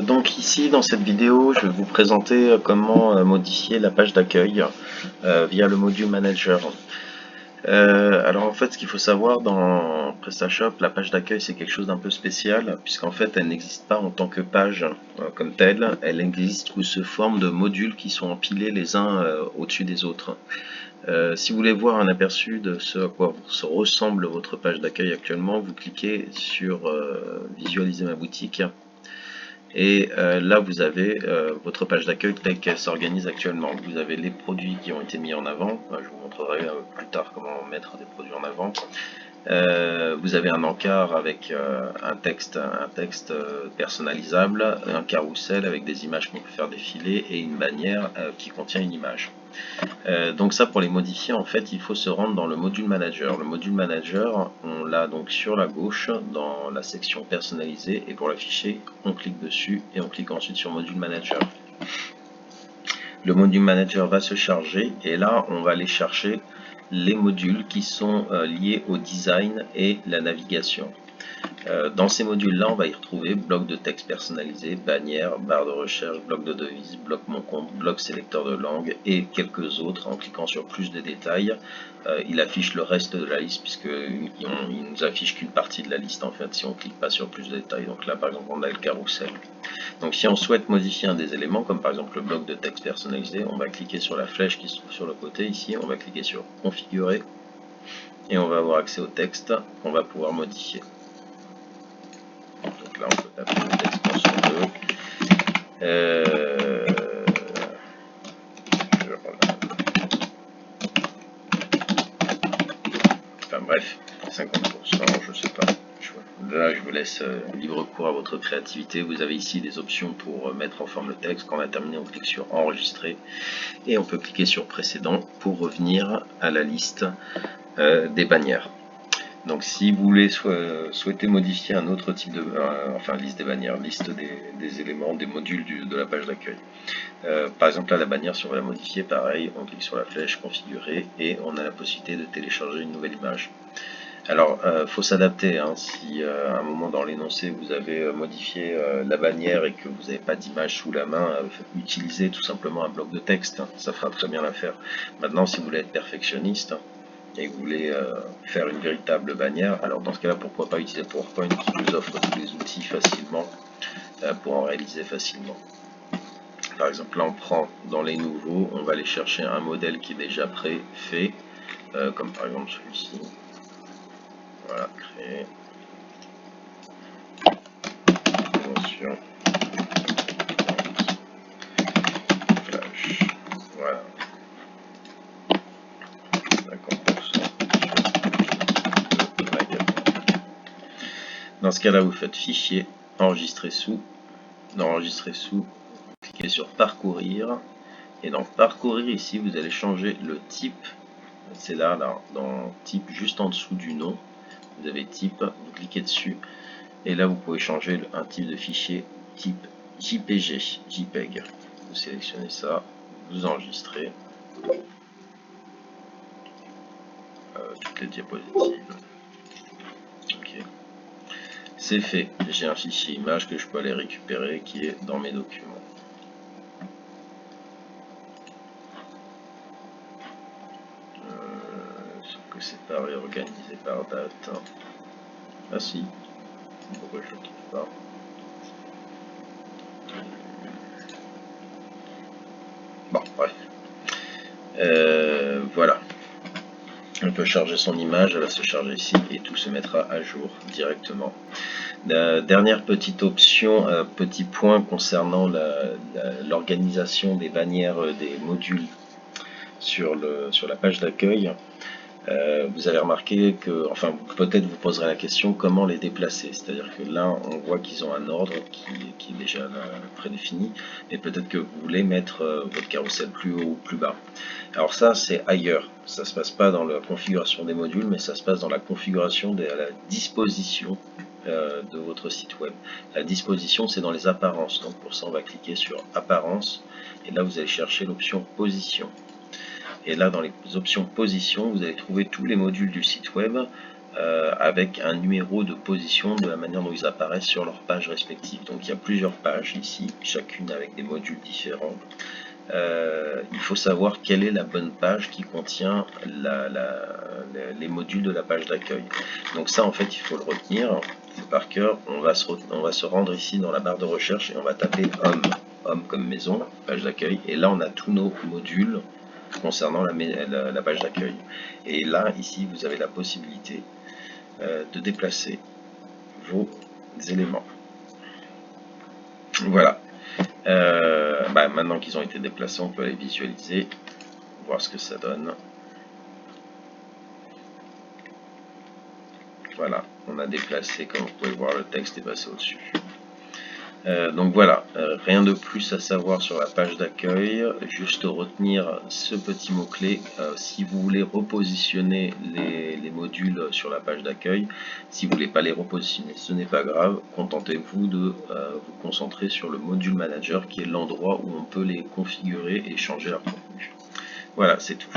Donc ici dans cette vidéo je vais vous présenter comment modifier la page d'accueil via le module manager. Alors en fait ce qu'il faut savoir dans PrestaShop, la page d'accueil c'est quelque chose d'un peu spécial puisqu'en fait elle n'existe pas en tant que page comme telle, elle existe sous forme de modules qui sont empilés les uns au-dessus des autres. Si vous voulez voir un aperçu de ce à quoi ressemble votre page d'accueil actuellement, vous cliquez sur visualiser ma boutique. Et là, vous avez votre page d'accueil telle qu'elle s'organise actuellement. Vous avez les produits qui ont été mis en avant. Je vous montrerai plus tard comment mettre des produits en avant. Vous avez un encart avec un texte personnalisable, un carrousel avec des images qu'on peut faire défiler et une bannière qui contient une image. Donc ça, pour les modifier, en fait, il faut se rendre dans le module manager. Le module manager, on l'a donc sur la gauche dans la section personnalisée, et pour l'afficher, on clique dessus et on clique ensuite sur module manager. Le module manager va se charger et là, on va aller chercher les modules qui sont liés au design et la navigation. Dans ces modules-là, on va y retrouver bloc de texte personnalisé, bannière, barre de recherche, bloc de devises, bloc mon compte, bloc sélecteur de langue et quelques autres. En cliquant sur plus de détails, il affiche le reste de la liste puisqu'il nous affiche qu'une partie de la liste en fait si on ne clique pas sur plus de détails. Donc là par exemple on a le carrousel. Donc si on souhaite modifier un des éléments comme par exemple le bloc de texte personnalisé, on va cliquer sur la flèche qui se trouve sur le côté ici, on va cliquer sur configurer et on va avoir accès au texte qu'on va pouvoir modifier. Donc là on peut taper le extension 2. Enfin bref, 50%, je sais pas. Là je vous laisse libre cours à votre créativité. Vous avez ici des options pour mettre en forme le texte. Quand on a terminé, on clique sur enregistrer et on peut cliquer sur précédent pour revenir à la liste des bannières. Donc si vous voulez souhaiter modifier un autre type de... enfin liste des bannières, liste des éléments, des modules de la page d'accueil. Par exemple là la bannière, si on veut la modifier, pareil, on clique sur la flèche configurer et on a la possibilité de télécharger une nouvelle image. Alors faut s'adapter, hein, si à un moment dans l'énoncé vous avez modifié la bannière et que vous n'avez pas d'image sous la main, utilisez tout simplement un bloc de texte, hein, ça fera très bien l'affaire. Maintenant si vous voulez être perfectionniste, et que vous voulez faire une véritable bannière, alors dans ce cas-là, pourquoi pas utiliser PowerPoint qui vous offre tous les outils facilement pour en réaliser facilement. Par exemple, là on prend dans les nouveaux, on va aller chercher un modèle qui est déjà préfait, comme par exemple celui-ci. Voilà, créer. Attention. Flash. Voilà. 50%. Dans ce cas-là, vous faites fichier, enregistrer sous. Dans enregistrer sous, cliquez sur parcourir. Et dans parcourir ici, vous allez changer le type. C'est là, dans type, juste en dessous du nom. Vous avez type, vous cliquez dessus. Et là, vous pouvez changer un type de fichier type JPEG. Vous sélectionnez ça, vous enregistrez toutes les diapositives. Ok. C'est fait. J'ai un fichier image que je peux aller récupérer qui est dans mes documents. Sauf que c'est pas réorganisé par date. Ah si. Pourquoi je le trouve pas? Bon, bref. Voilà. On peut charger son image, elle va se charger ici et tout se mettra à jour directement. Dernière petite option, petit point concernant l'organisation des bannières des modules sur la page d'accueil. Vous avez remarqué que, enfin peut-être vous poserez la question comment les déplacer, c'est-à-dire que là on voit qu'ils ont un ordre qui est déjà prédéfini, et peut-être que vous voulez mettre votre carrousel plus haut ou plus bas. Alors ça c'est ailleurs, ça se passe pas dans la configuration des modules, mais ça se passe dans la configuration de la disposition de votre site web. La disposition c'est dans les apparences, donc pour ça on va cliquer sur apparences, et là vous allez chercher l'option position. Et là, dans les options position, vous allez trouver tous les modules du site web avec un numéro de position de la manière dont ils apparaissent sur leurs pages respectives. Donc il y a plusieurs pages ici, chacune avec des modules différents. Il faut savoir quelle est la bonne page qui contient les modules de la page d'accueil. Donc ça, en fait, il faut le retenir par cœur. On va se rendre ici dans la barre de recherche et on va taper homme comme maison, page d'accueil. Et là, on a tous nos modules concernant la page d'accueil. Et là, ici, vous avez la possibilité de déplacer vos éléments. Voilà. Maintenant qu'ils ont été déplacés, on peut les visualiser, voir ce que ça donne. Voilà, on a déplacé, comme vous pouvez voir, le texte est passé au-dessus. Donc voilà, rien de plus à savoir sur la page d'accueil, juste retenir ce petit mot-clé. Si vous voulez repositionner les modules sur la page d'accueil, si vous ne voulez pas les repositionner, ce n'est pas grave, contentez-vous de vous concentrer sur le module manager qui est l'endroit où on peut les configurer et changer leur contenu. Voilà, c'est tout.